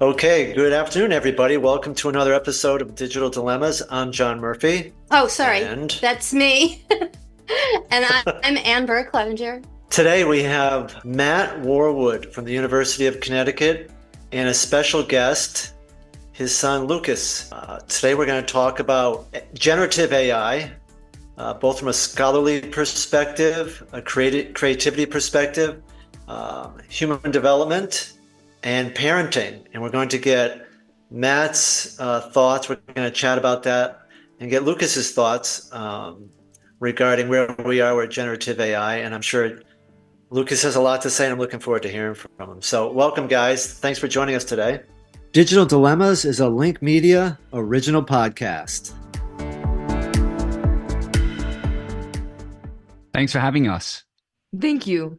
Okay, good afternoon, everybody. Welcome to another episode of Digital Dilemmas. I'm John Murphy. Oh, sorry. And That's me. And I'm Burr, Clevenger. today we have Matt Worwood from the University of Connecticut and a special guest, his son Lucas. Today we're going to talk about generative AI, both from a scholarly perspective, a creativity perspective, human development, and parenting. And we're going to get Matt's thoughts. We're going to chat about that and get Lucas's thoughts regarding where we are with generative AI. And I'm sure Lucas has a lot to say, and I'm looking forward to hearing from him. So welcome, guys. Thanks for joining us today. Digital Dilemmas is a Lenk Media original podcast. Thanks for having us. Thank you.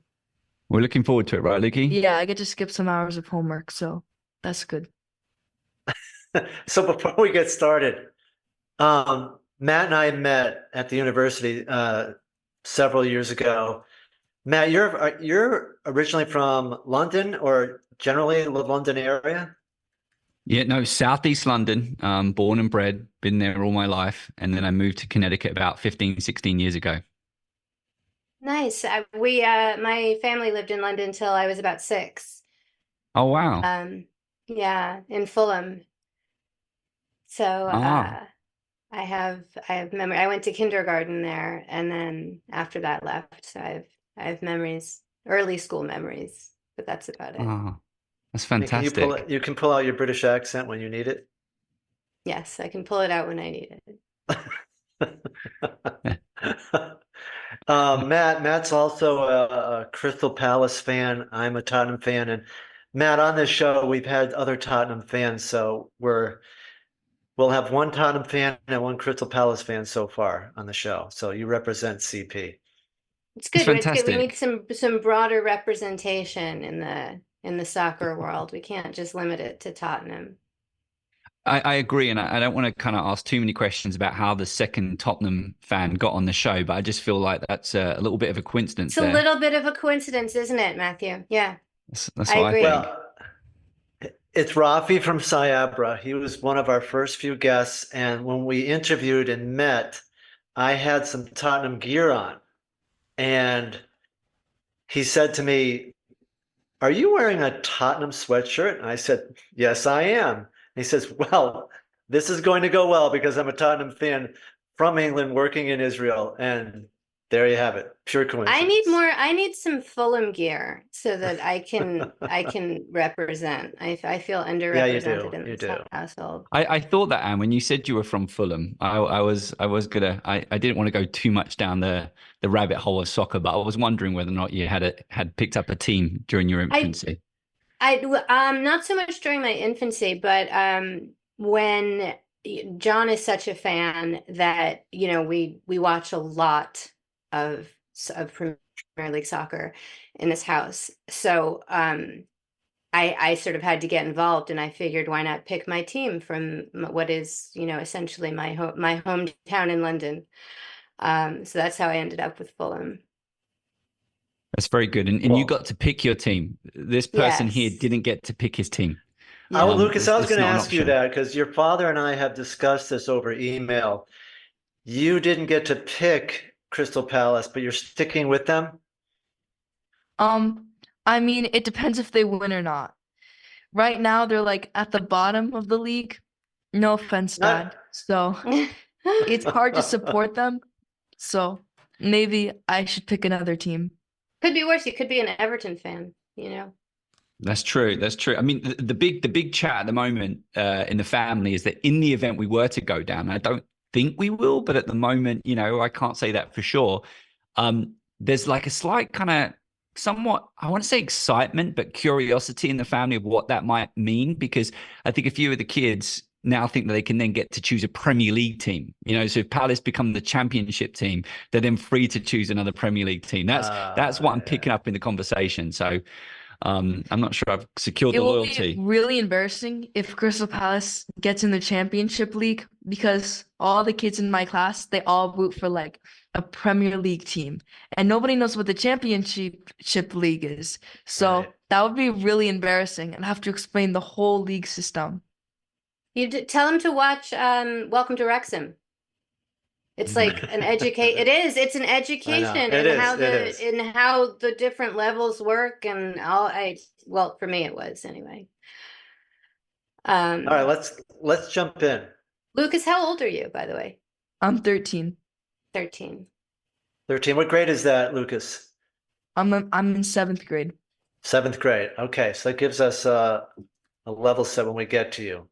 We're looking forward to it, right, Lukey? Yeah, I get to skip some hours of homework, so that's good. So before we get started, Matt and I met at the university several years ago. Matt, you're originally from London, or generally the London area? Yeah, no, Southeast London, born and bred, been there all my life. And then I moved to Connecticut about 15, 16 years ago. Nice. My family lived in London until I was about 6. Oh, wow. Yeah, in Fulham. So Ah. I have memory. I went to kindergarten there, and then after that left. So I have memories, early school memories, but that's about it. Oh, that's And fantastic. you can pull out your British accent when you need it? Yes, I can pull it out when I need it. Matt's also a Crystal Palace fan. I'm a Tottenham fan, and Matt, on this show we've had other Tottenham fans, so we'll have one Tottenham fan and one Crystal Palace fan so far on the show. So you represent CP. It's It's good. It's good. We need fantastic. some broader representation in the soccer world. We can't just limit it to Tottenham. I agree. And I don't want to kind of ask too many questions about how the second Tottenham fan got on the show, but I just feel like that's a little bit of a coincidence It's a there. little bit of a coincidence, isn't it, Matthew? Yeah, That's I what I agree. think. Well, it's Rafi from Cyabra. He was one of our first few guests, and when we interviewed and met, I had some Tottenham gear on, and he said to me, "Are you wearing a Tottenham sweatshirt?" And I said, "Yes, I am." And he says, "Well, this is going to go well because I'm a Tottenham fan from England working in Israel." And there you have it. Pure coincidence. I need some Fulham gear so that I can represent. I feel Yeah, you do. underrepresented in You this do. household. I thought that, Anne, when you said you were from Fulham, I didn't want to go too much down the rabbit hole of soccer, but I was wondering whether or not you had picked up a team during your infancy. Not so much during my infancy, but when John is such a fan that, we watch a lot of Premier League soccer in this house. So I sort of had to get involved, and I figured, why not pick my team from what is, essentially my hometown in London. So that's how I ended up with Fulham. That's very good. And you Well, got to pick your team. This person here Yes. didn't get to pick his team. Lucas, I was It's going to not an ask you option. that because your father and I have discussed this over email. You didn't get to pick Crystal Palace, but you're sticking with them? I mean, it depends if they win or not. Right now, they're like at the bottom of the league. No offense, Dad. Not. So it's hard to support them. So maybe I should pick another team. Could be worse. You could be an Everton fan. That's true. That's true. I mean, the big chat at the moment in the family is that in the event we were to go down, I don't think we will, but at the moment, I can't say that for sure. There's like a slight kind of somewhat, I want to say excitement, but curiosity in the family of what that might mean, because I think a few of the kids now think that they can then get to choose a Premier League team. So if Palace become the championship team, they're then free to choose another Premier League team. That's what I'm picking up in the conversation. So I'm not sure I've secured It the will loyalty. be really embarrassing if Crystal Palace gets in the championship league, because all the kids in my class, they all root for like a Premier League team, and nobody knows what the championship league is. So Right. that would be really embarrassing and have to explain the whole league system. Tell him to watch Welcome to Wrexham. It's like an educate. It is. It's an education It in is. how It is. the different levels work and all. Well, for me it was anyway. All right, let's jump in. Lucas, how old are you, by the way? I'm 13. 13. 13. What grade is that, Lucas? I'm in 7th grade. 7th grade. Okay, so that gives us a level set when we get to you.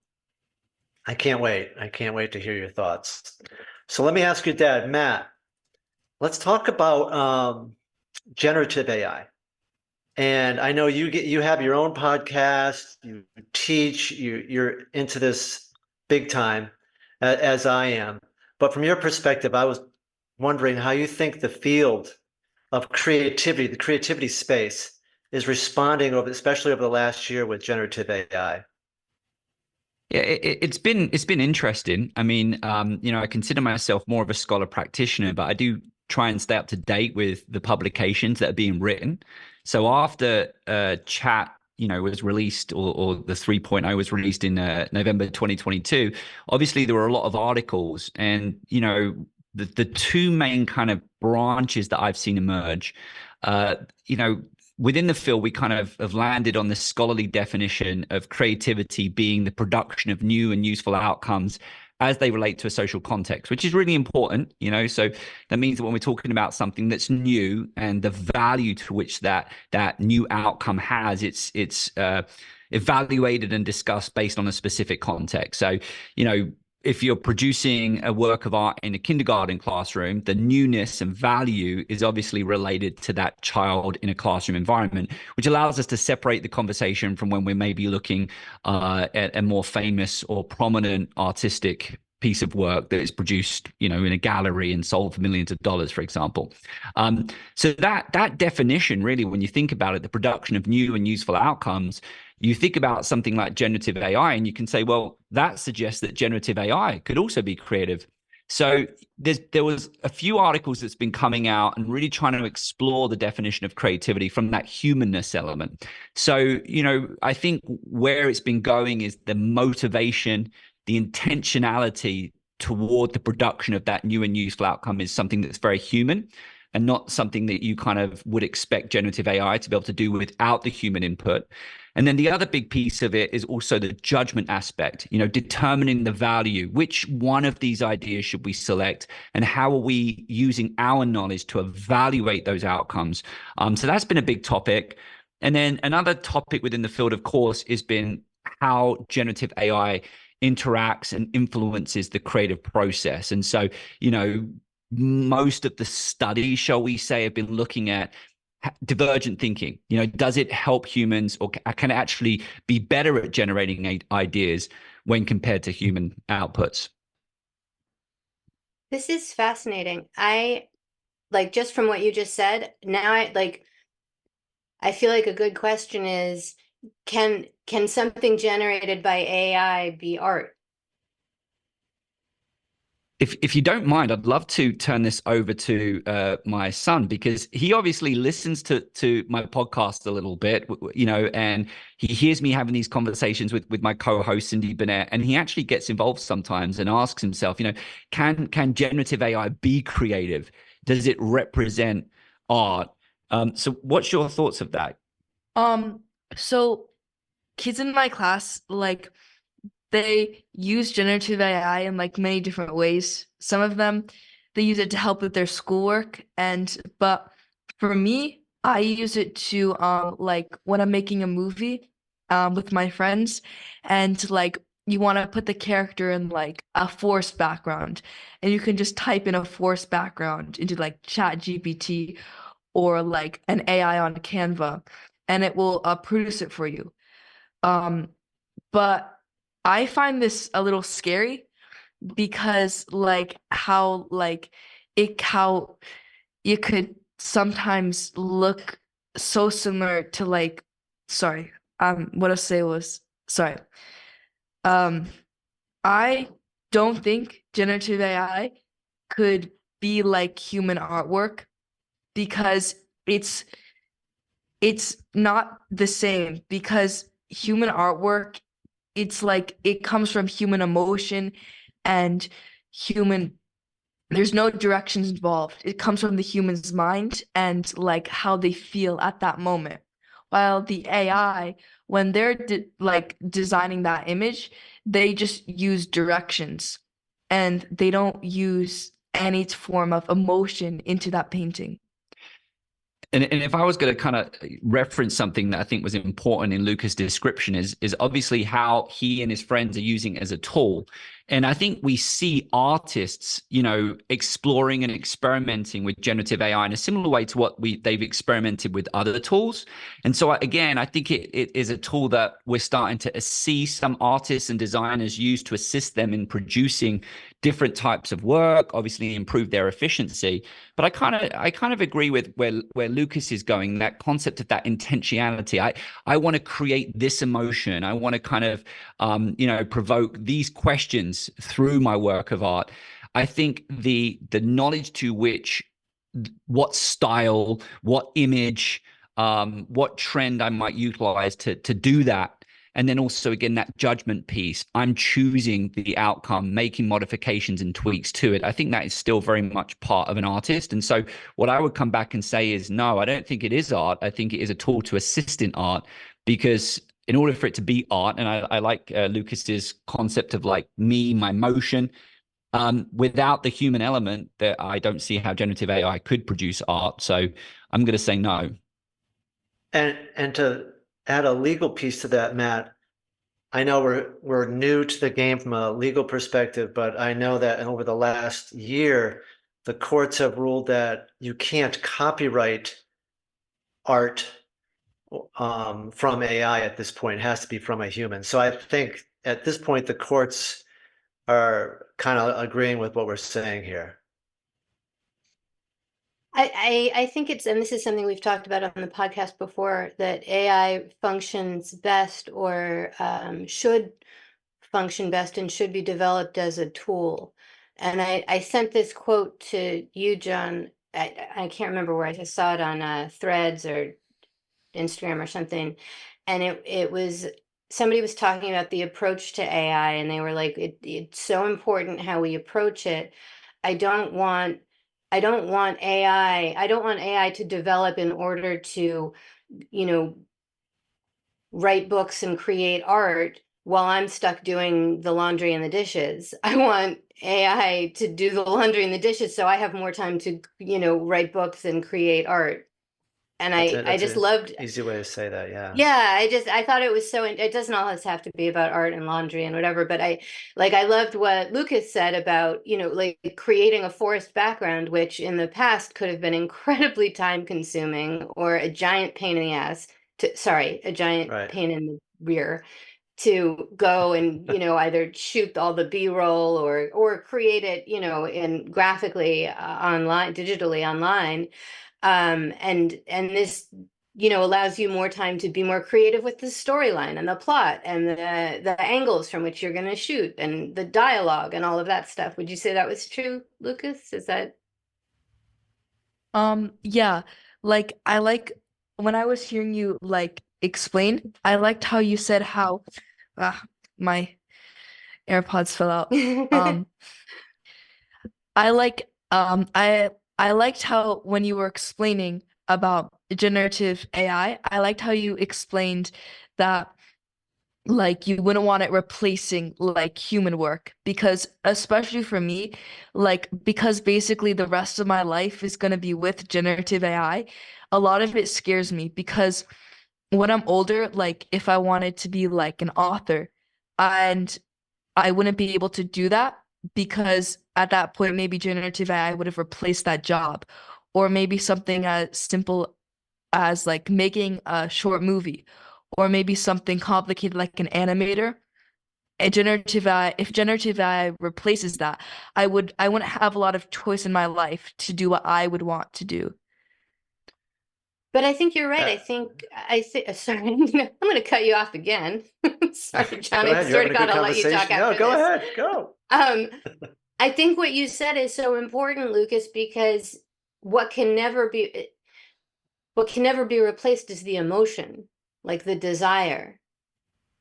I can't wait. I can't wait to hear your thoughts. So let me ask your dad, Matt. Let's talk about generative AI. And I know you have your own podcast, you teach, you're into this big time, as I am. But from your perspective, I was wondering how you think the field of creativity, the creativity space, is responding especially over the last year with generative AI. Yeah, it's been interesting. I mean, I consider myself more of a scholar practitioner, but I do try and stay up to date with the publications that are being written. So after Chat, was released, or the 3.0 was released in November 2022, obviously there were a lot of articles, and the two main kind of branches that I've seen emerge, uh, you know, within the field, we kind of have landed on this scholarly definition of creativity being the production of new and useful outcomes as they relate to a social context, which is really important, So that means that when we're talking about something that's new and the value to which that new outcome has, it's evaluated and discussed based on a specific context. So, if you're producing a work of art in a kindergarten classroom, the newness and value is obviously related to that child in a classroom environment, which allows us to separate the conversation from when we're maybe looking at a more famous or prominent artistic piece of work that is produced, in a gallery and sold for millions of dollars, for example. So that definition, really, when you think about it, the production of new and useful outcomes, you think about something like generative AI, and you can say, well, that suggests that generative AI could also be creative. So there was a few articles that's been coming out and really trying to explore the definition of creativity from that humanness element. So, I think where it's been going is the motivation, the intentionality toward the production of that new and useful outcome is something that's very human, and not something that you kind of would expect generative AI to be able to do without the human input. And then the other big piece of it is also the judgment aspect, determining the value. Which one of these ideas should we select, and how are we using our knowledge to evaluate those outcomes? So that's been a big topic. And then another topic within the field, of course, has been how generative AI interacts and influences the creative process. And so, most of the studies, shall we say, have been looking at divergent thinking. Does it help humans, or can it actually be better at generating ideas when compared to human outputs? This is fascinating. I like, just from what you just said, now I feel like a good question is, can something generated by AI be art? If you don't mind, I'd love to turn this over to my son, because he obviously listens to my podcast a little bit, and he hears me having these conversations with my co-host Cindy Burnett, and he actually gets involved sometimes and asks himself, can generative AI be creative? Does it represent art? So what's your thoughts of that? So kids in my class, they use generative AI in many different ways. Some of them, they use it to help with their schoolwork, but for me, I use it to when I'm making a movie with my friends, and you want to put the character in a forest background, and you can just type in a forest background into Chat GPT or an AI on Canva, and it will produce it for you. But I find this a little scary, because how you could sometimes look so similar to sorry, what I say was sorry. I don't think generative AI could be like human artwork, because it's not the same because human artwork, it's like it comes from human emotion and human, there's no directions involved. It comes from the human's mind and like how they feel at that moment. While the AI, when they're like designing that image, they just use directions and they don't use any form of emotion into that painting. And if I was going to kind of reference something that I think was important in Lucas' description is obviously how he and his friends are using it as a tool. And I think we see artists, exploring and experimenting with generative AI in a similar way to what they've experimented with other tools. And so again, I think it is a tool that we're starting to see some artists and designers use to assist them in producing different types of work, obviously improve their efficiency. But I kind of agree with where Lucas is going, that concept of that intentionality. I want to create this emotion. I want to kind of provoke these questions through my work of art. I think the knowledge to which, what style, what image, what trend I might utilize to do that. And then also, again, that judgment piece. I'm choosing the outcome, making modifications and tweaks to it. I think that is still very much part of an artist. And so what I would come back and say is, no, I don't think it is art. I think it is a tool to assist in art, because in order for it to be art, and I like Lucas's concept of like me, my motion, without the human element, that I don't see how generative AI could produce art. So I'm going to say no. And to add a legal piece to that, Matt, I know we're new to the game from a legal perspective, but I know that over the last year, the courts have ruled that you can't copyright art from AI at this point. It has to be from a human. So I think at this point, the courts are kind of agreeing with what we're saying here. I think it's, and this is something we've talked about on the podcast before, that AI functions best, or should function best and should be developed as a tool. And I sent this quote to you, John. I can't remember where I saw it on Threads or Instagram or something. And it was, somebody was talking about the approach to AI, and they were like, it's so important how we approach it. I don't want AI to develop in order to, write books and create art while I'm stuck doing the laundry and the dishes. I want AI to do the laundry and the dishes so I have more time to, write books and create art. And I just loved, easy way to say that. Yeah. yeah, I thought it was so, it doesn't always have to be about art and laundry and whatever, but I loved what Lucas said about, like creating a forest background, which in the past could have been incredibly time consuming, or a giant pain in the ass a giant Right. pain in the rear to go and, either shoot all the B-roll or create it, in graphically online, digitally online. And this, allows you more time to be more creative with the storyline and the plot and the angles from which you're going to shoot and the dialogue and all of that stuff. Would you say that was true, Lucas? Is that? Yeah, like I like when I was hearing you like explain, I liked how you said how my AirPods fell out. I like I liked how when you were explaining about generative AI, I liked how you explained that like you wouldn't want it replacing like human work, because especially for me, like because basically the rest of my life is going to be with generative AI, a lot of it scares me because when I'm older, like if I wanted to be like an author, and I wouldn't be able to do that because at that point maybe generative AI would have replaced that job, or maybe something as simple as like making a short movie, or maybe something complicated like an animator. And generative AI, if generative AI replaces that, I wouldn't have a lot of choice in my life to do what I would want to do. But I think you're right. I think, sorry, I'm going to cut you off again. Sorry, John. Go I ahead. swear to God, I'll let you talk after No, go this. ahead. Go. I think what you said is so important, Lucas, because what can never be what can never be replaced is the emotion, like the desire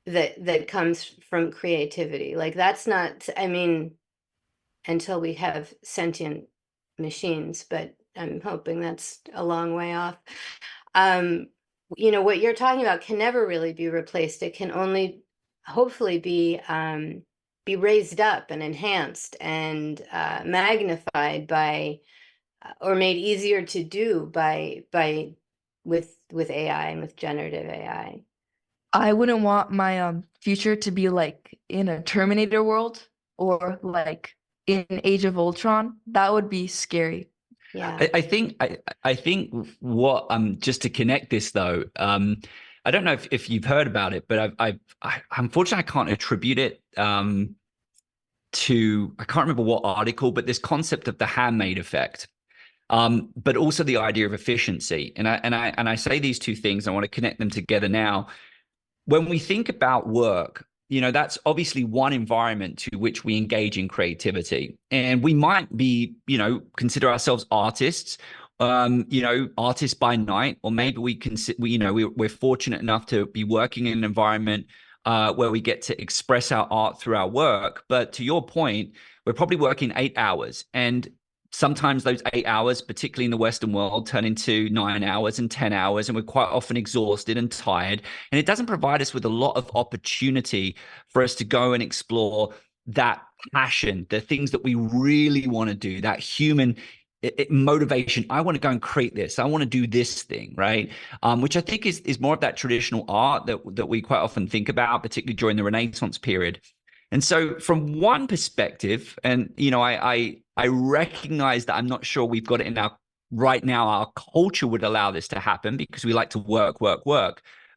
that comes from creativity. Like that's not, I mean, until we have sentient machines, but I'm hoping that's a long way off. What you're talking about can never really be replaced. It can only hopefully be raised up and enhanced and magnified by or made easier to do by with AI and with generative AI. I wouldn't want my future to be like in a Terminator world or like in Age of Ultron. That would be scary. Yeah. I think what just to connect this though, I don't know if you've heard about it, but I unfortunately I can't attribute it to I can't remember what article, but this concept of the handmaid effect. But also the idea of efficiency. And I say these two things, I want to connect them together now. When we think about work, that's obviously one environment to which we engage in creativity. And we might be, consider ourselves artists, artists by night, or maybe we're fortunate enough to be working in an environment where we get to express our art through our work. But to your point, we're probably working 8 hours. And sometimes those 8 hours, particularly in the Western world, turn into 9 hours and 10 hours, and we're quite often exhausted and tired. And it doesn't provide us with a lot of opportunity for us to go and explore that passion, the things that we really want to do, that human motivation. I want to go and create this. I want to do this thing, right? Which I think is more of that traditional art that we quite often think about, particularly during the Renaissance period. And so from one perspective, and I recognize that I'm not sure we've got it in right now, our culture would allow this to happen because we like to work.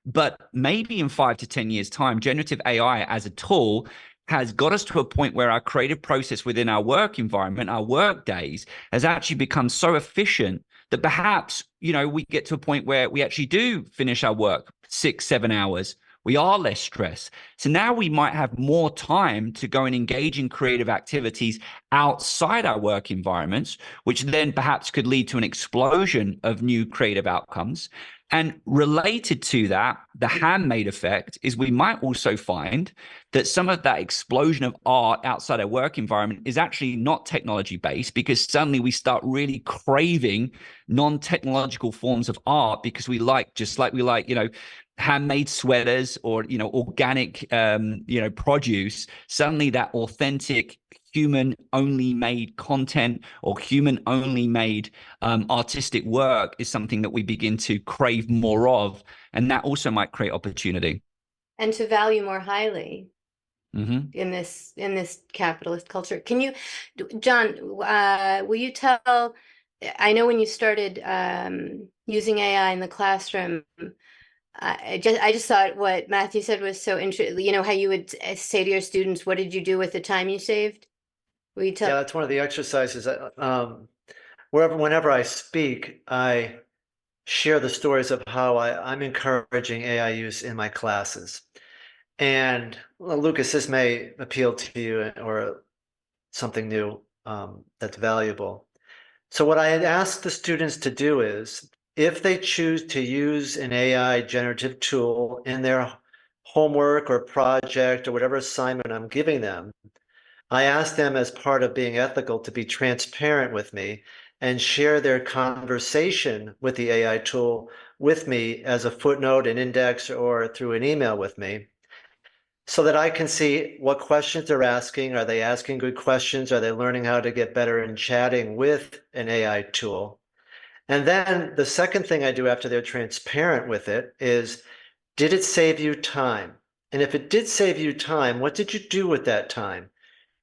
But maybe in 5 to 10 years' time, generative AI as a tool has got us to a point where our creative process within our work environment, our work days, has actually become so efficient that perhaps, we get to a point where we actually do finish our work 6, 7 hours. We are less stressed. So now we might have more time to go and engage in creative activities outside our work environments, which then perhaps could lead to an explosion of new creative outcomes. And related to that, the handmade effect is we might also find that some of that explosion of art outside our work environment is actually not technology based, because suddenly we start really craving non-technological forms of art because we like, just like we like, handmade sweaters or organic produce. Suddenly that authentic human only made content or human only made artistic work is something that we begin to crave more of, and that also might create opportunity and to value more highly in this capitalist culture. Can you, John, will you tell, I know when you started using AI in the classroom, I just thought what Matthew said was so interesting. How you would say to your students, what did you do with the time you saved? Will you tell? Yeah, that's one of the exercises. Whenever I speak, I share the stories of how I'm encouraging AI use in my classes. And Lucas, this may appeal to you or something new that's valuable. So what I had asked the students to do is, if they choose to use an AI generative tool in their homework or project or whatever assignment I'm giving them, I ask them, as part of being ethical, to be transparent with me and share their conversation with the AI tool with me as a footnote, an index, or through an email with me, so that I can see what questions they're asking. Are they asking good questions? Are they learning how to get better in chatting with an AI tool? And then the second thing I do after they're transparent with it is, did it save you time? And if it did save you time, what did you do with that time?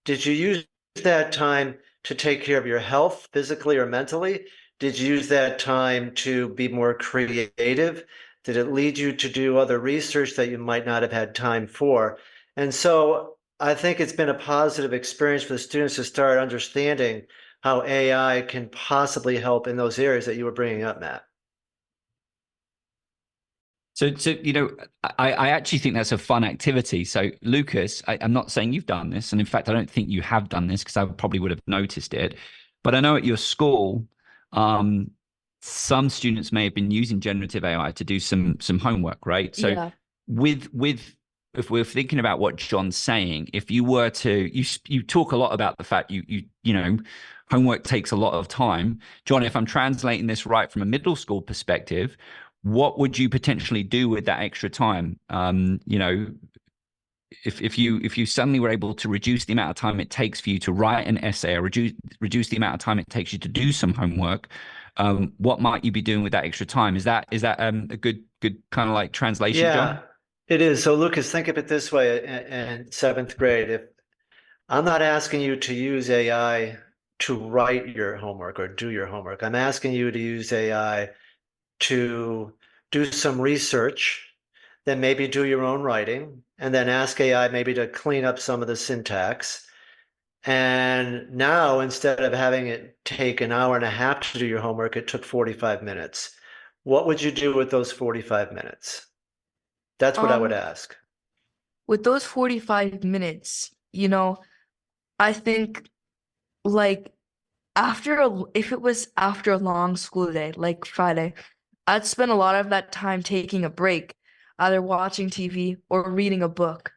Did you use that time to take care of your health, physically or mentally? Did you use that time to be more creative? Did it lead you to do other research that you might not have had time for? And so I think it's been a positive experience for the students to start understanding how AI can possibly help in those areas that you were bringing up, Matt. So I actually think that's a fun activity. So Lucas, I'm not saying you've done this, and in fact, I don't think you have done this because I probably would have noticed it. But I know at your school, some students may have been using generative AI to do some homework, right? So Yeah. with if we're thinking about what John's saying, if you were to you talk a lot about the fact you know homework takes a lot of time. John, if I'm translating this right from a middle school perspective, what would you potentially do with that extra time? You know, if you suddenly were able to reduce the amount of time it takes for you to write an essay, or reduce the amount of time it takes you to do some homework, what might you be doing with that extra time? Is that a good kind of like translation, John? Yeah, it is. So Lucas, think of it this way in seventh grade. If I'm not asking you to use AI to write your homework or do your homework, I'm asking you to use AI to do some research, then maybe do your own writing, and then ask AI maybe to clean up some of the syntax. And now, instead of having it take an hour and a half to do your homework, it took 45 minutes. What would you do with those 45 minutes? That's what I would Um, ask. with those 45 minutes, you know, I think like if it was after a long school day, like Friday, I'd spend a lot of that time taking a break, either watching TV or reading a book,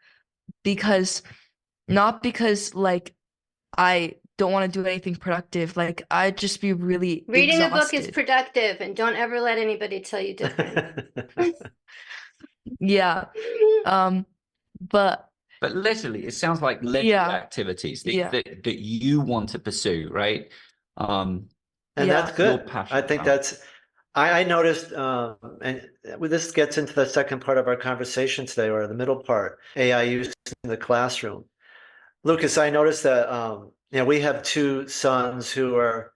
because not because like I don't want to do anything productive, like I'd just be really Reading a book is exhausted. productive, and don't ever let anybody tell you different. Yeah. Um, but But literally, it sounds like leisure yeah, activities yeah, that you want to pursue, right? And that's yeah. You're good. I passionate think about. that's, I noticed, and this gets into the second part of our conversation today, or the middle part, AI use in the classroom. Lucas, I noticed that, we have two sons who are,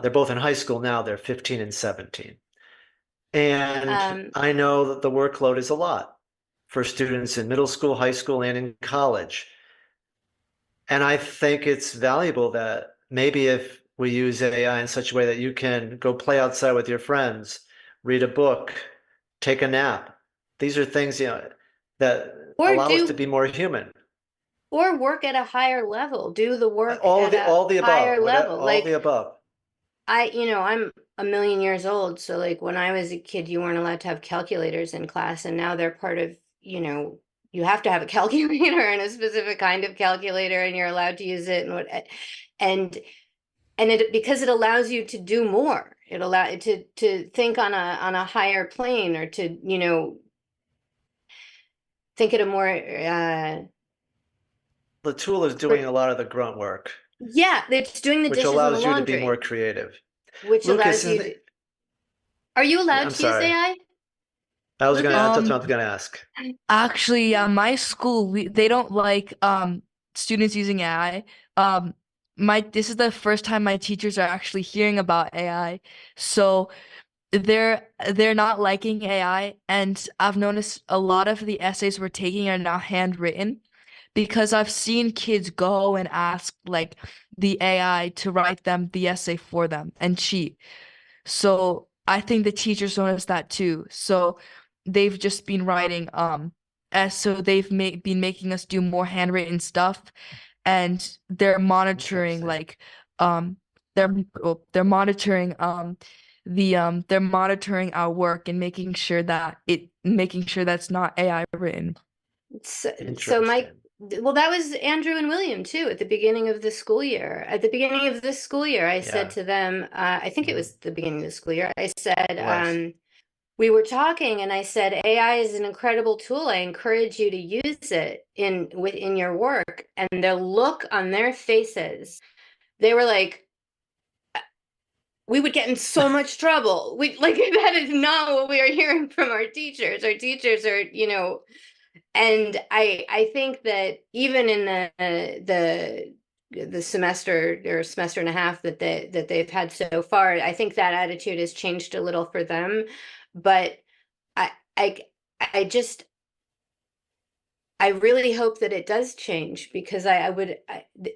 they're both in high school now, they're 15 and 17. And Um, I know that the workload is a lot for students in middle school, high school, and in college. And I think it's valuable that maybe if we use AI in such a way that you can go play outside with your friends, read a book, take a nap. These are things, that or allow us to do be more human. or work at a higher level. Do the work All at the a all the above, higher what level. all the Like above. I'm a million years old, so like when I was a kid, you weren't allowed to have calculators in class, and now they're part of, you have to have a calculator and a specific kind of calculator, and you're allowed to use it, and it because it allows you to do more. It allow to think on a higher plane, or to, think at a more The tool is doing a lot of the grunt work, yeah, it's doing the which dishes and the allows you to be more laundry, creative. which Lucas, allows you to. Are you allowed I'm to use sorry. AI, That's Lucas? what I Um, was gonna ask. Actually, yeah, my school they don't like students using AI. My this is the first time my teachers are actually hearing about AI. So they're not liking AI, and I've noticed a lot of the essays we're taking are now handwritten, because I've seen kids go and ask like the AI to write them the essay for them and cheat. So I think the teachers noticed that too. So they've just been writing as so they've been making us do more handwritten stuff, and they're monitoring Interesting. like um they're monitoring they're monitoring our work and making sure that's not AI written. So Mike, Interesting. well, that was Andrew and William too at the beginning of the school year. At the beginning of this school year, I said Yeah. to them, I think it Mhm. was the beginning of the school year, I said, It was. we were talking and I said, AI is an incredible tool. I encourage you to use it within your work. And the look on their faces, they were like, we would get in so much trouble. We like that is not what we are hearing from our teachers. Our teachers are, and I think that even in the semester or semester and a half that they've had so far, I think that attitude has changed a little for them. But I I I just I really hope that it does change, because the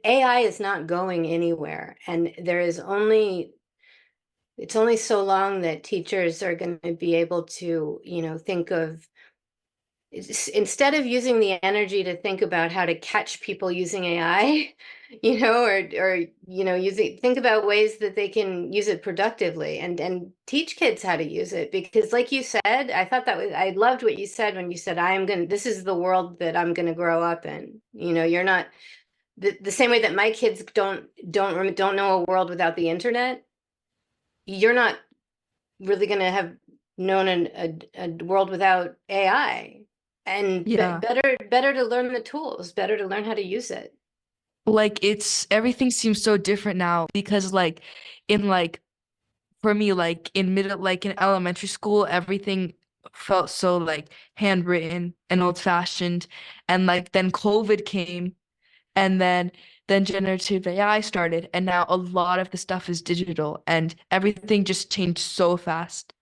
AI is not going anywhere, and it's only so long that teachers are going to be able to, think of instead of using the energy to think about how to catch people using AI, you know, or think about ways that they can use it productively, and teach kids how to use it. Because like you said, I loved what you said when you said, this is the world that I'm gonna grow up in. You're not the same way that my kids don't know a world without the internet. You're not really going to have known a world without AI, and Yeah. better to learn the tools, better to learn how to use it. Like everything seems so different now because in for me, in elementary school, everything felt so handwritten and old fashioned. And then COVID came, and then generative AI started, and now a lot of the stuff is digital, and everything just changed so fast.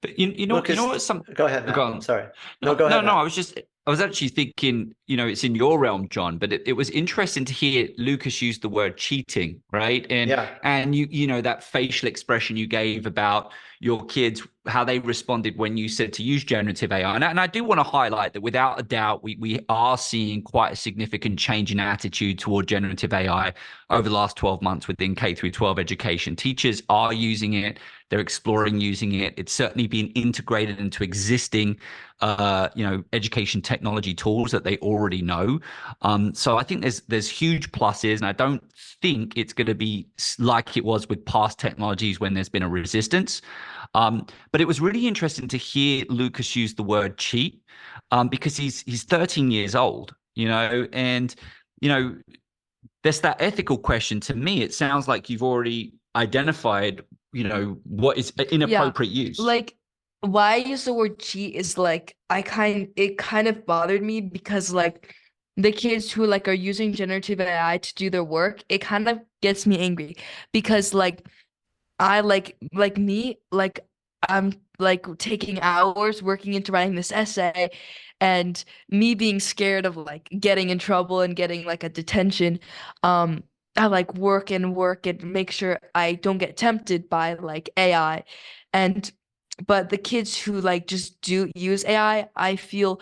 But you know Lucas, what? go ahead, Go Matt. on. Sorry. No, No, go ahead, no, no. Matt. I was actually thinking, it's in your realm, John, but it was interesting to hear Lucas use the word cheating, right? Yeah. And that facial expression you gave about your kids, how they responded when you said to use generative AI. And I do want to highlight that without a doubt, we are seeing quite a significant change in attitude toward generative AI over the last 12 months within K through 12 education. Teachers are using it. They're exploring using it. It's certainly been integrated into existing education technology tools that they already know. So I think there's huge pluses, and I don't think it's going to be like it was with past technologies when there's been a resistance. But it was really interesting to hear Lucas use the word cheat, because he's 13 years old, and there's that ethical question. To me, it sounds like you've already identified, what is inappropriate use. Why I use the word cheat is it kind of bothered me because the kids who are using generative AI to do their work, it kind of gets me angry because I me, I'm taking hours working into writing this essay, and me being scared of getting in trouble and getting a detention. I work and work and make sure I don't get tempted by AI. And but the kids who just do use AI, I feel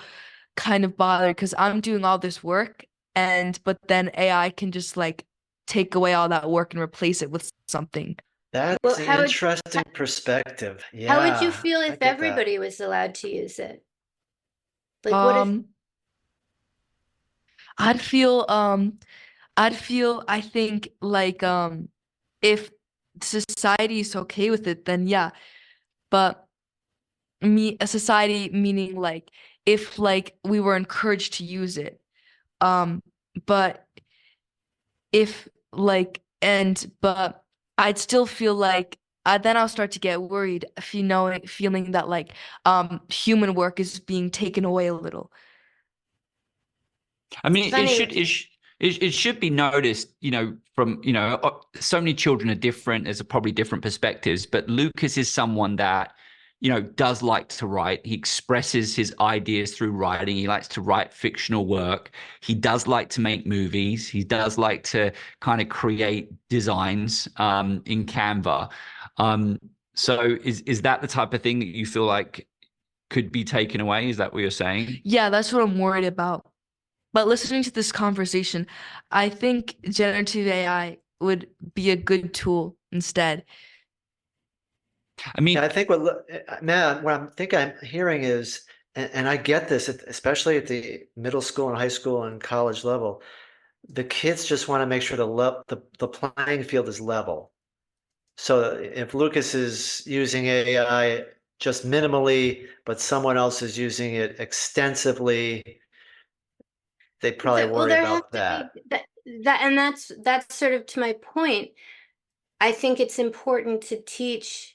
kind of bothered because I'm doing all this work, but then AI can just take away all that work and replace it with something. That's an interesting perspective. How would you Yeah, feel I if get that. everybody was allowed to use it? What if I'd feel I think if society is okay with it, then yeah. But a society meaning if we were encouraged to use it. But if but I'd still feel then I'll start to get worried if feeling that human work is being taken away a little. I mean, funny. it should be noticed, from, so many children are different. There's probably different perspectives, but Lucas is someone that, does like to write. He expresses his ideas through writing. He likes to write fictional work. He does like to make movies. He does like to kind of create designs in Canva. So is that the type of thing that you feel like could be taken away? Is that what you're saying? Yeah, that's what I'm worried about. But listening to this conversation, I think generative AI would be a good tool instead. I mean, Yeah, I think Matt, what I'm hearing is, and I get this, especially at the middle school and high school and college level, the kids just want to make sure the playing field is level. So if Lucas is using AI just minimally, but someone else is using it extensively, they probably worry there have about to that. be and that's sort of to my point. I think it's important to teach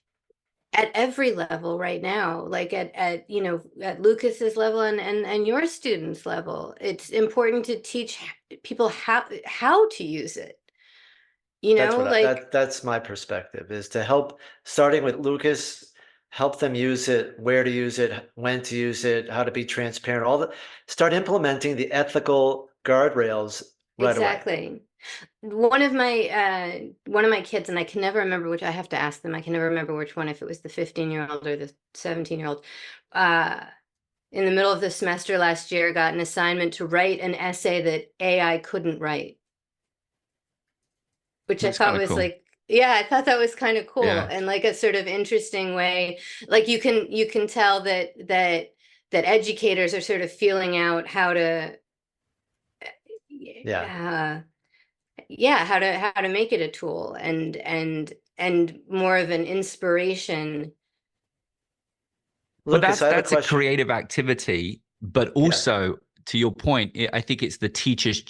at every level right now, like at at Lucas's level and your students' level. It's important to teach people how to use it. That's my perspective, is to help, starting with Lucas, help them use it, where to use it, when to use it, how to be transparent, start implementing the ethical guardrails right away. Exactly. One of my kids, and I can never remember which, I have to ask them. I can never remember which one, if it was the 15-year-old or the 17-year-old. in the middle of the semester last year, got an assignment to write an essay that AI couldn't write, which I thought was cool. like, yeah, I thought that was kind of cool Yeah. and like a sort of interesting way. Like you can tell that educators are sort of feeling out how to, Yeah. how to make it a tool and more of an inspiration. Lucas, I have a That's a question. creative activity, but Yeah. also to your point, I think it's the teachers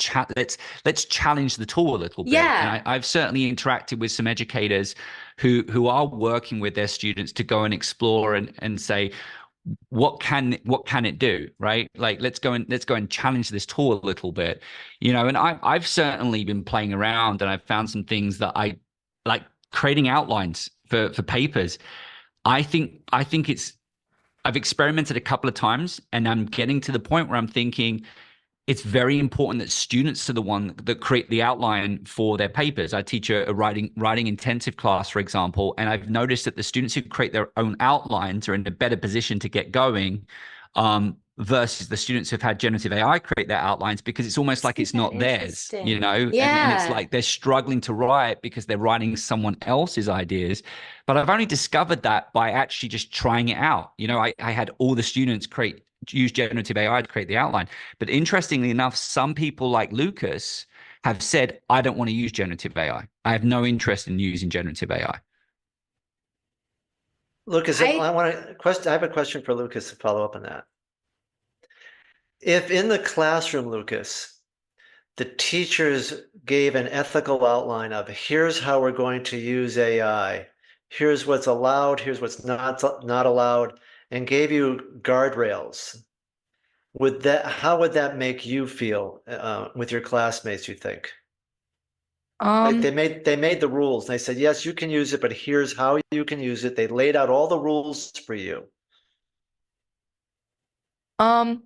let's challenge the tool a little bit. Yeah. And I've certainly interacted with some educators who are working with their students to go and explore and say, what can it do, right? Like let's go and challenge this tool a little bit, and I've certainly been playing around and I've found some things that I like, creating outlines for papers. I think I've experimented a couple of times and I'm getting to the point where I'm thinking it's very important that students are the one that create the outline for their papers. I teach a writing intensive class, for example, and I've noticed that the students who create their own outlines are in a better position to get going, versus the students who've had generative AI create their outlines, because it's almost like it's not theirs, Interesting. and it's Yeah. like they're struggling to write because they're writing someone else's ideas. But I've only discovered that by actually just trying it out. I had all the students use generative AI to create the outline. But interestingly enough, some people like Lucas have said, I don't want to use generative AI. I have no interest in using generative AI. Lucas, I I have a question for Lucas to follow up on that. If in the classroom, Lucas, the teachers gave an ethical outline of here's how we're going to use AI, here's what's allowed, here's what's not allowed, and gave you guardrails, how would that make you feel with your classmates, you think? Like Um, they made the rules. And they said, yes, you can use it, but here's how you can use it. They laid out all the rules for you. um,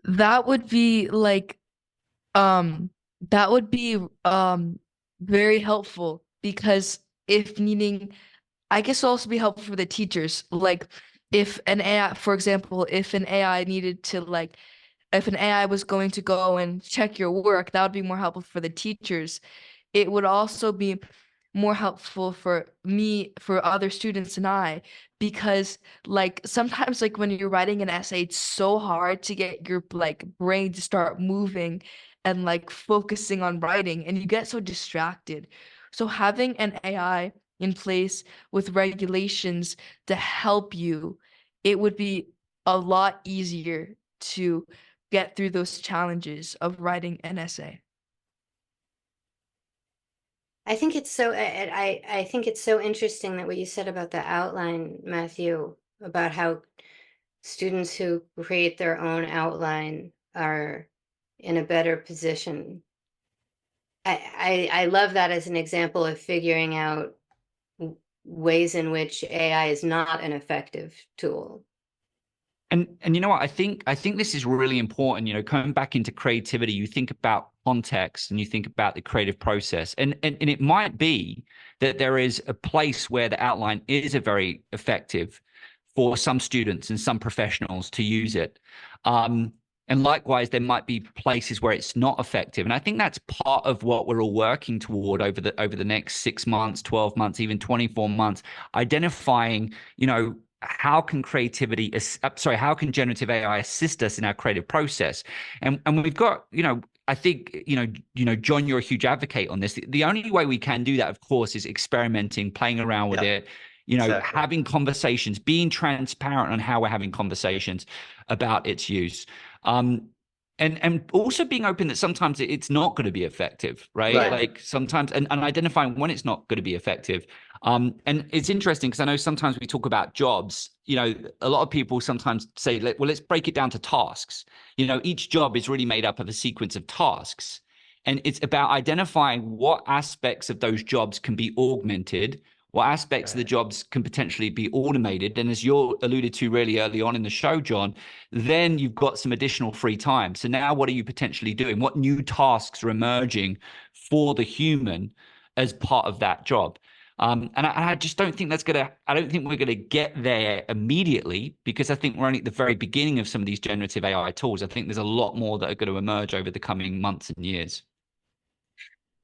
that would be like, that would be very helpful, because if needing, I guess it'll also be helpful for the teachers. Like if an AI, for example, if an AI needed to like, if an AI was going to go and check your work, that would be more helpful for the teachers. It would also be more helpful for me, for other students and I, because like sometimes like when you're writing an essay, it's so hard to get your like brain to start moving and like focusing on writing, and you get so distracted. So having an AI in place with regulations to help you, it would be a lot easier to get through those challenges of writing an essay. I think it's so I think it's so interesting that what you said about the outline, Matthew, about how students who create their own outline are in a better position. I love that as an example of figuring out ways in which AI is not an effective tool. And you know what? I think this is really important. Coming back into creativity, you think about context and you think about the creative process. And it might be that there is a place where the outline is a very effective for some students and some professionals to use it. And likewise, there might be places where it's not effective. And I think that's part of what we're all working toward over the next 6 months, 12 months, even 24 months, identifying, how can how can generative AI assist us in our creative process? And we've got, I think, John, you're a huge advocate on this. The only way we can do that, of course, is experimenting, playing around with it, Exactly. having conversations, being transparent on how we're having conversations about its use. And also being open that sometimes it's not going to be effective, right? Yeah. Like sometimes, and identifying when it's not going to be effective. And it's interesting because I know sometimes we talk about jobs, a lot of people sometimes say, well, let's break it down to tasks. Each job is really made up of a sequence of tasks. And it's about identifying what aspects of those jobs can be augmented, what aspects of the jobs can potentially be automated. And as you alluded to really early on in the show, John, then you've got some additional free time. So now what are you potentially doing? What new tasks are emerging for the human as part of that job? And I just don't think I don't think we're gonna get there immediately, because I think we're only at the very beginning of some of these generative AI tools. I think there's a lot more that are going to emerge over the coming months and years.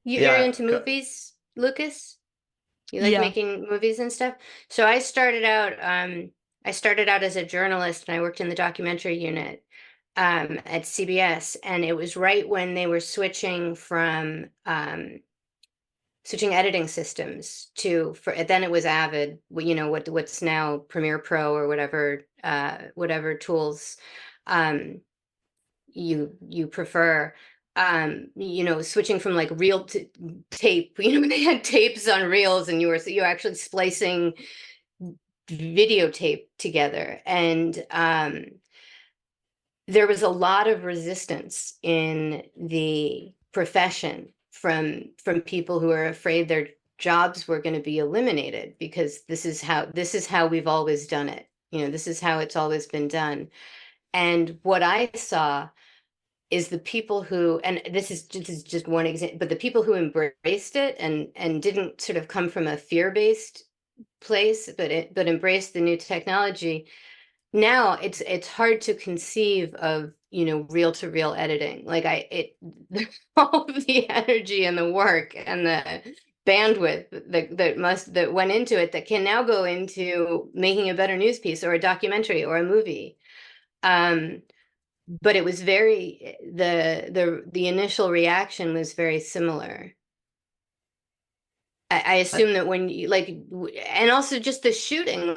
You're Yeah. into movies, Lucas? You like Yeah. making movies and stuff? So I started out as a journalist and I worked in the documentary unit at CBS, and it was right when they were switching editing systems then it was Avid, what's now Premiere Pro or whatever tools um you prefer. Switching from like reel to tape, when they had tapes on reels and you're actually splicing videotape together. And there was a lot of resistance in the profession from people who are afraid their jobs were going to be eliminated, because this is how we've always done it. This is how it's always been done. And what I saw is the people who, and this is just one example, but the people who embraced it and didn't sort of come from a fear-based place, but embraced the new technology. Now it's hard to conceive of, reel-to-reel editing. Like all of the energy and the work and the bandwidth that went into it, that can now go into making a better news piece or a documentary or a movie. But it was the initial reaction was very similar. I assume that when you and also just the shooting,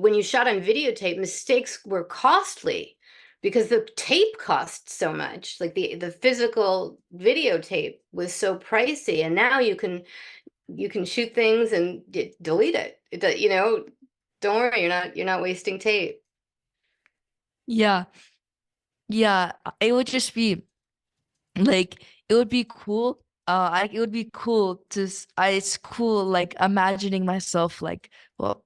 when you shot on videotape, mistakes were costly because the tape costs so much. Like the physical videotape was so pricey, and now you can shoot things and delete it. Don't worry, you're not wasting tape. Yeah. Yeah. It would just be like, it would be cool. It would be cool it's cool, like imagining myself like, well,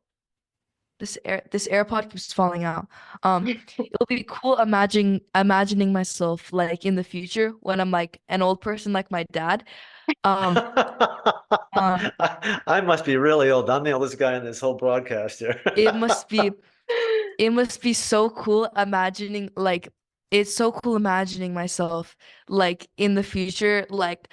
this AirPod keeps falling out. It would be cool imagining myself like in the future when I'm like an old person like my dad. Um, uh, I must be really old. I'm the oldest guy in this whole broadcast here. it must be it must be so cool imagining like it's so cool imagining myself like in the future, like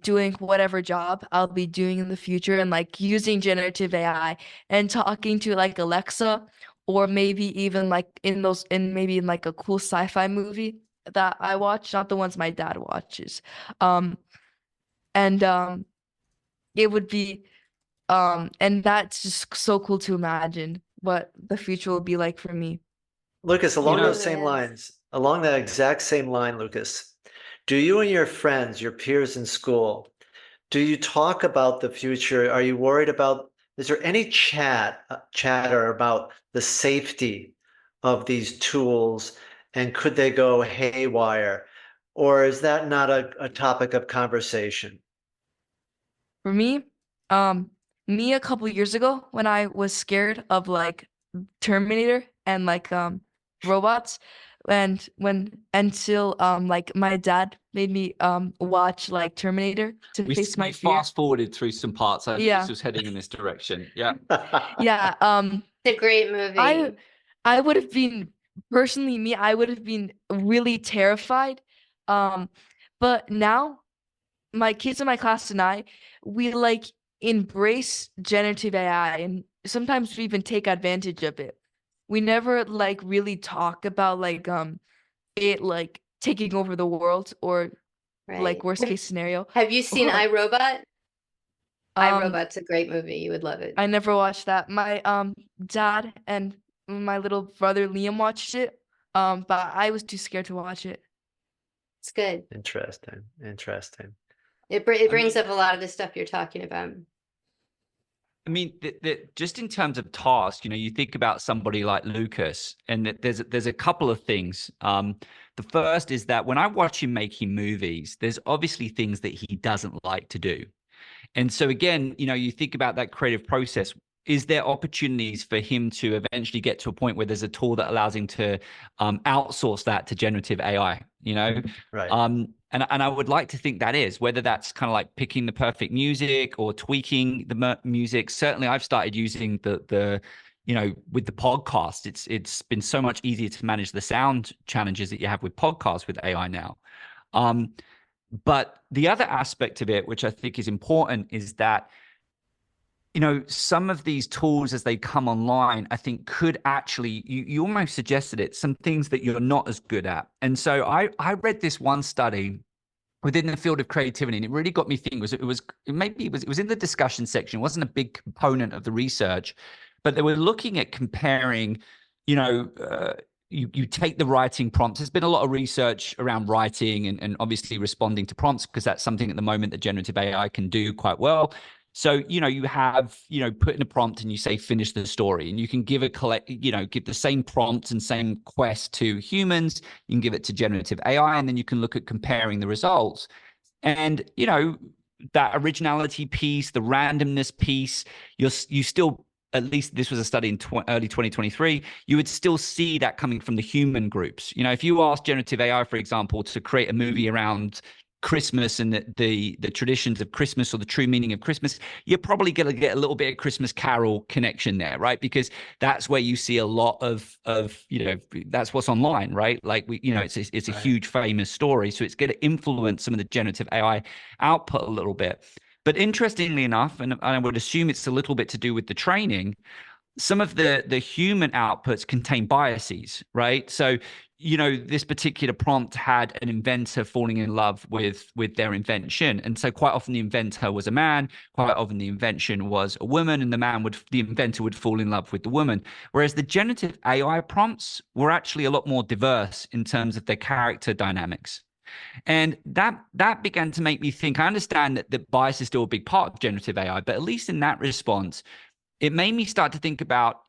doing whatever job I'll be doing in the future, and like using generative AI and talking to like Alexa, or maybe even like maybe in like a cool sci-fi movie that I watch, not the ones my dad watches. Um and it would be and that's just so cool to imagine what the future will be like for me. Lucas, You along know, those same lines, along that exact same line, Lucas, do you and your friends, your peers in school, do you talk about the future? Are you worried about, is there any chatter about the safety of these tools, and could they go haywire? Or is that not a topic of conversation? For me, um, me a couple years ago when I was scared of like Terminator and like robots, and when until like my dad made me watch like Terminator to face my we fear. fast forwarded through some parts. I think Yeah. this was heading in this direction. Yeah. Yeah, It's a great I movie. I would have been personally me, I would have been really terrified. Um, but now my kids in my class and we like embrace generative AI, and sometimes we even take advantage of it. We never like really talk about like it like taking over the world, or like Right. worst case scenario. Have you seen Or iRobot? um iRobot's a great movie. You would love it. I never watched that. My dad and my little brother Liam watched it. But I was too scared to watch it. It's good. Interesting. Interesting. It I brings mean, up a lot of the stuff you're talking about. I mean, just in terms of task, you think about somebody like Lucas, and there's a couple of things. The first is that when I watch him making movies, there's obviously things that he doesn't like to do. And so again, you think about that creative process. Is there opportunities for him to eventually get to a point where there's a tool that allows him to outsource that to generative AI? Right. And I would like to think that is, whether that's kind of like picking the perfect music or tweaking the music. Certainly I've started using the with the podcast, it's been so much easier to manage the sound challenges that you have with podcasts with AI now. But the other aspect of it, which I think is important, is that some of these tools as they come online, I think could actually, you almost suggested it, some things that you're not as good at. And so I read this one study within the field of creativity, and it really got me thinking. It was in the discussion section. It wasn't a big component of the research, but they were looking at comparing, you take the writing prompts. There's been a lot of research around writing and obviously responding to prompts, because that's something at the moment that generative AI can do quite well. So, you have, put in a prompt and you say, finish the story, and you can give give the same prompts and same quest to humans. You can give it to generative AI, and then you can look at comparing the results. And, that originality piece, the randomness piece, you still, at least this was a study in early 2023, you would still see that coming from the human groups. If you ask generative AI, for example, to create a movie around Christmas and the traditions of Christmas, or the true meaning of Christmas, you're probably going to get a little bit of Christmas Carol connection there, right? Because that's where you see a lot of that's what's online, right? Like it's a huge famous story, so it's going to influence some of the generative AI output a little bit. But interestingly enough, and I would assume it's a little bit to do with the training, some of the human outputs contain biases, right? So, this particular prompt had an inventor falling in love with their invention. And so quite often the inventor was a man, quite often the invention was a woman, and the inventor would fall in love with the woman. Whereas the generative AI prompts were actually a lot more diverse in terms of their character dynamics. And that began to make me think. I understand that the bias is still a big part of generative AI, but at least in that response, it made me start to think about,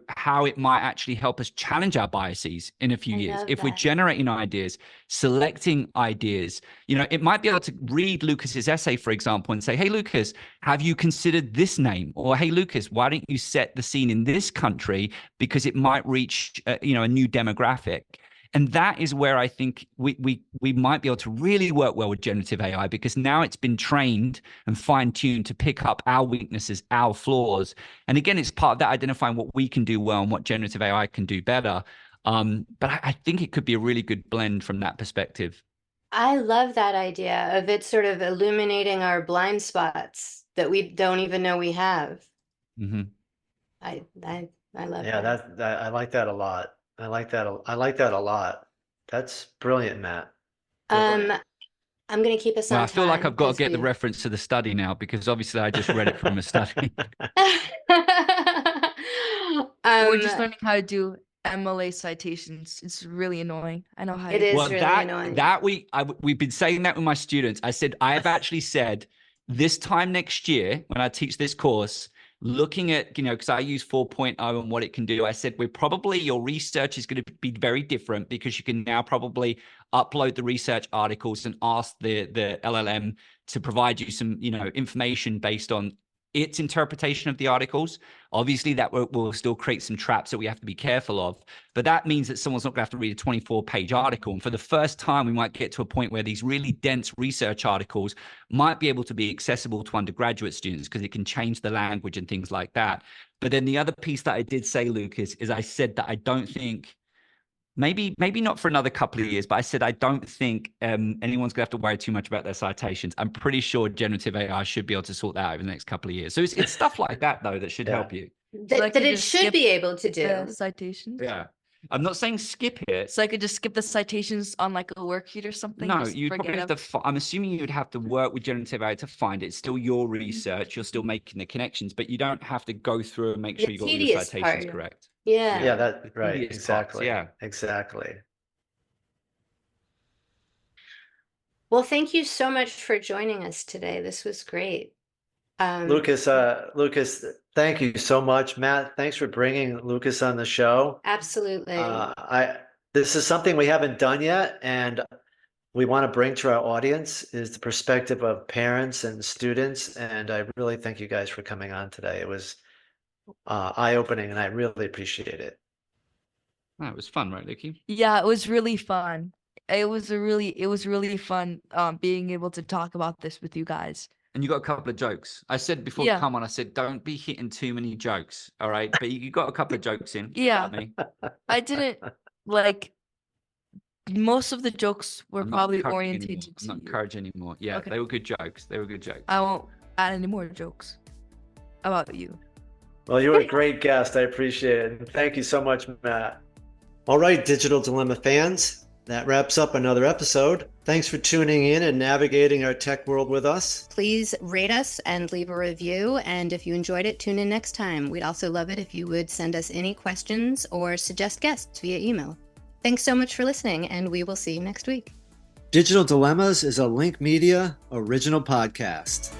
how it might actually help us challenge our biases in a few years. If we're generating ideas, selecting ideas, it might be able to read Lucas's essay, for example, and say, hey, Lucas, have you considered this name? Or, hey, Lucas, why don't you set the scene in this country, because it might reach, a new demographic. And that is where I think we might be able to really work well with generative AI, because now it's been trained and fine-tuned to pick up our weaknesses, our flaws. And again, it's part of that, identifying what we can do well and what generative AI can do better. But I think it could be a really good blend from that perspective. I love that idea of it sort of illuminating our blind spots that we don't even know we have. Mm-hmm. I love Yeah, that. that I like that a lot. I like that a lot. That's brilliant, Matt. Brilliant. I'm going to keep us Well, on I feel like time I've got to because get the reference to the study now, because obviously I just read it from a study. We're just learning how to do MLA citations. It's really annoying. I know how It to is do Well, really annoying. we've been saying that with my students. I have actually said, this time next year when I teach this course, looking at, because I use 4.0 and what it can do, I said, your research is going to be very different, because you can now probably upload the research articles and ask the LLM to provide you some, information based on its interpretation of the articles. Obviously, that will still create some traps that we have to be careful of. But that means that someone's not going to have to read a 24-page article. And for the first time, we might get to a point where these really dense research articles might be able to be accessible to undergraduate students, because it can change the language and things like that. But then the other piece that I did say, Lucas, is I said that I don't think, maybe not for another couple of years, but I said I don't think anyone's going to have to worry too much about their citations. I'm pretty sure generative AI should be able to sort that out over the next couple of years. So it's stuff like that, though, that should help you. that it should be able to do. the citations. Yeah. I'm not saying skip it. So I could just skip the citations on like a worksheet or something. No, just you'd forget probably have them. to. I'm assuming you'd have to work with generative AI to find it. It's still your research. You're still making the connections, but you don't have to go through and make The sure you got all your tedious citations part. correct. Yeah. Yeah, that right. Tedious parts, Exactly. yeah. Exactly. Well, thank you so much for joining us today. This was great. Lucas, thank you so much. Matt, thanks for bringing Lucas on the show. Absolutely. This is something we haven't done yet, and we want to bring to our audience is the perspective of parents and students. And I really thank you guys for coming on today. It was eye-opening, and I really appreciate it. That was fun, right, Lucky? Yeah, it was really fun. it was really fun being able to talk about this with you guys. And you got a couple of jokes. I said before, Yeah. come on, I said, don't be hitting too many jokes. All right. But you got a couple of jokes in. Yeah. Me. I didn't like most of the jokes were I'm not probably encouraging oriented anymore. to I'm not you. encouraging anymore. Yeah, Okay. they were good jokes. They were good jokes. I won't add any more jokes about you. Well, you were a great guest. I appreciate it. And thank you so much, Matt. All right, Digital Dilemma fans, that wraps up another episode. Thanks for tuning in and navigating our tech world with us. Please rate us and leave a review. And if you enjoyed it, tune in next time. We'd also love it if you would send us any questions or suggest guests via email. Thanks so much for listening, and we will see you next week. Digital Dilemmas is a Lenk Media original podcast.